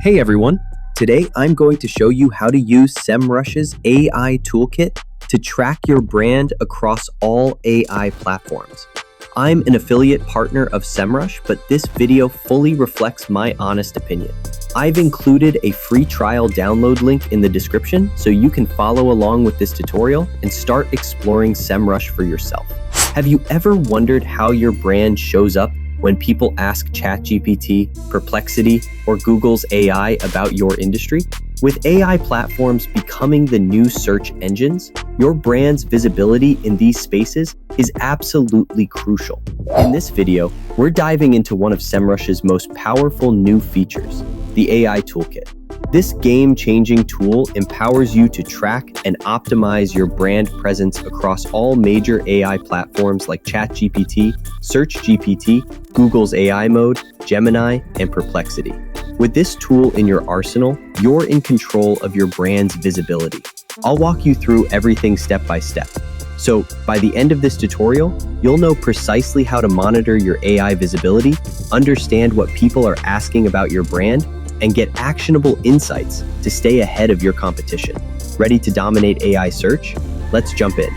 Hey everyone, today I'm going to show you how to use Semrush's AI Toolkit to track your brand across all AI platforms. I'm an affiliate partner of Semrush, but this video fully reflects my honest opinion. I've included a free trial download link in the description so you can follow along with this tutorial and start exploring Semrush for yourself. Have you ever wondered how your brand shows up when people ask ChatGPT, Perplexity, or Google's AI about your industry? With AI platforms becoming the new search engines, your brand's visibility in these spaces is absolutely crucial. In this video, we're diving into one of Semrush's most powerful new features, the AI Toolkit. This game-changing tool empowers you to track and optimize your brand presence across all major AI platforms like ChatGPT, SearchGPT, Google's AI Mode, Gemini, and Perplexity. With this tool in your arsenal, you're in control of your brand's visibility. I'll walk you through everything step by step. So, by the end of this tutorial, you'll know precisely how to monitor your AI visibility, understand what people are asking about your brand, and get actionable insights to stay ahead of your competition. Ready to dominate AI search? Let's jump in.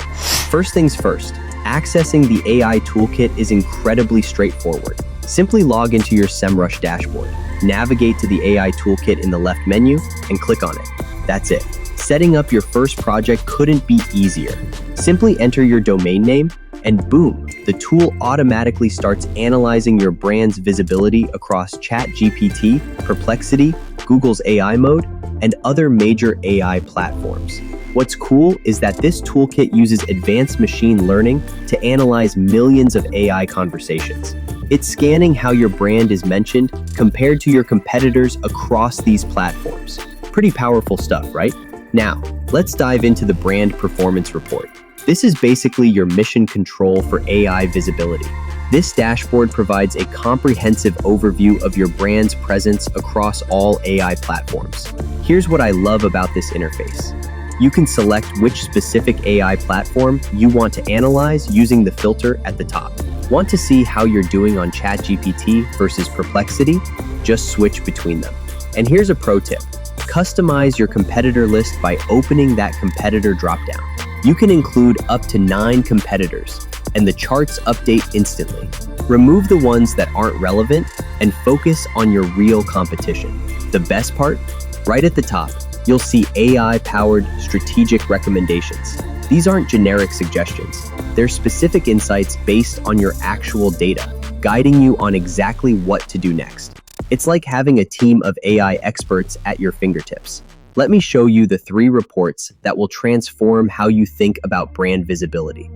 First things first, accessing the AI Toolkit is incredibly straightforward. Simply log into your Semrush dashboard, navigate to the AI Toolkit in the left menu, and click on it. That's it. Setting up your first project couldn't be easier. Simply enter your domain name, and boom, the tool automatically starts analyzing your brand's visibility across ChatGPT, Perplexity, Google's AI Mode, and other major AI platforms. What's cool is that this toolkit uses advanced machine learning to analyze millions of AI conversations. It's scanning how your brand is mentioned compared to your competitors across these platforms. Pretty powerful stuff, right? Now, let's dive into the brand performance report. This is basically your mission control for AI visibility. This dashboard provides a comprehensive overview of your brand's presence across all AI platforms. Here's what I love about this interface. You can select which specific AI platform you want to analyze using the filter at the top. Want to see how you're doing on ChatGPT versus Perplexity? Just switch between them. And here's a pro tip. Customize your competitor list by opening that competitor dropdown. You can include up to 9 competitors, and the charts update instantly. Remove the ones that aren't relevant and focus on your real competition. The best part? Right at the top, you'll see AI-powered strategic recommendations. These aren't generic suggestions. They're specific insights based on your actual data, guiding you on exactly what to do next. It's like having a team of AI experts at your fingertips. Let me show you the 3 reports that will transform how you think about brand visibility.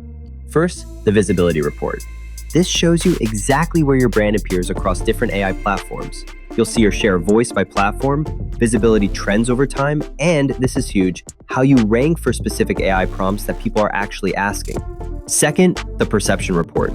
First, the visibility report. This shows you exactly where your brand appears across different AI platforms. You'll see your share of voice by platform, visibility trends over time, and this is huge, how you rank for specific AI prompts that people are actually asking. Second, the perception report.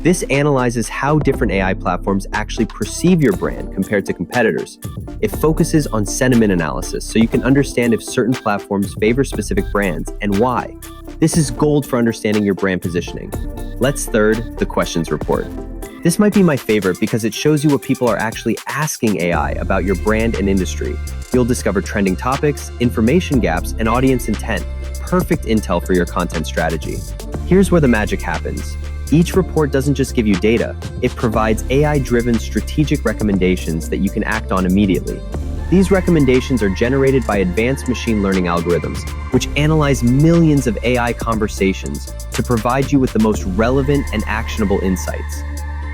This analyzes how different AI platforms actually perceive your brand compared to competitors. It focuses on sentiment analysis so you can understand if certain platforms favor specific brands and why. This is gold for understanding your brand positioning. Let's third, the questions report. This might be my favorite because it shows you what people are actually asking AI about your brand and industry. You'll discover trending topics, information gaps, and audience intent. Perfect intel for your content strategy. Here's where the magic happens. Each report doesn't just give you data, it provides AI-driven strategic recommendations that you can act on immediately. These recommendations are generated by advanced machine learning algorithms, which analyze millions of AI conversations to provide you with the most relevant and actionable insights.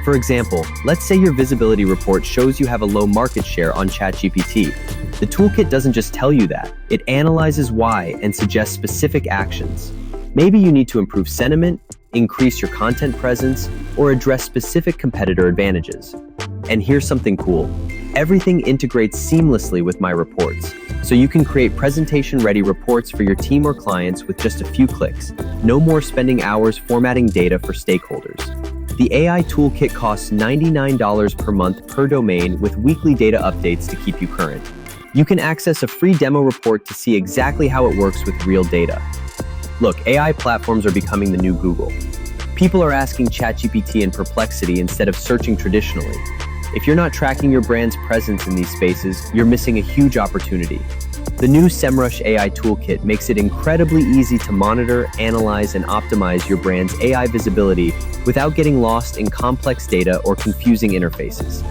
For example, let's say your visibility report shows you have a low market share on ChatGPT. The toolkit doesn't just tell you that, it analyzes why and suggests specific actions. Maybe you need to improve sentiment, increase your content presence, or address specific competitor advantages. And here's something cool. Everything integrates seamlessly with my reports, so you can create presentation-ready reports for your team or clients with just a few clicks. No more spending hours formatting data for stakeholders. The AI Toolkit costs $99 per month per domain with weekly data updates to keep you current. You can access a free demo report to see exactly how it works with real data. Look, AI platforms are becoming the new Google. People are asking ChatGPT and Perplexity instead of searching traditionally. If you're not tracking your brand's presence in these spaces, you're missing a huge opportunity. The new Semrush AI Toolkit makes it incredibly easy to monitor, analyze, and optimize your brand's AI visibility without getting lost in complex data or confusing interfaces.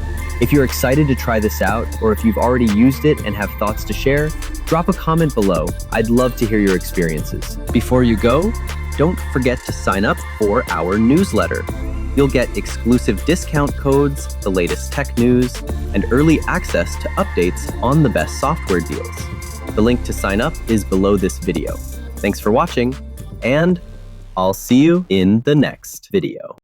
If you're excited to try this out, or if you've already used it and have thoughts to share, drop a comment below. I'd love to hear your experiences. Before you go, don't forget to sign up for our newsletter. You'll get exclusive discount codes, the latest tech news, and early access to updates on the best software deals. The link to sign up is below this video. Thanks for watching, and I'll see you in the next video.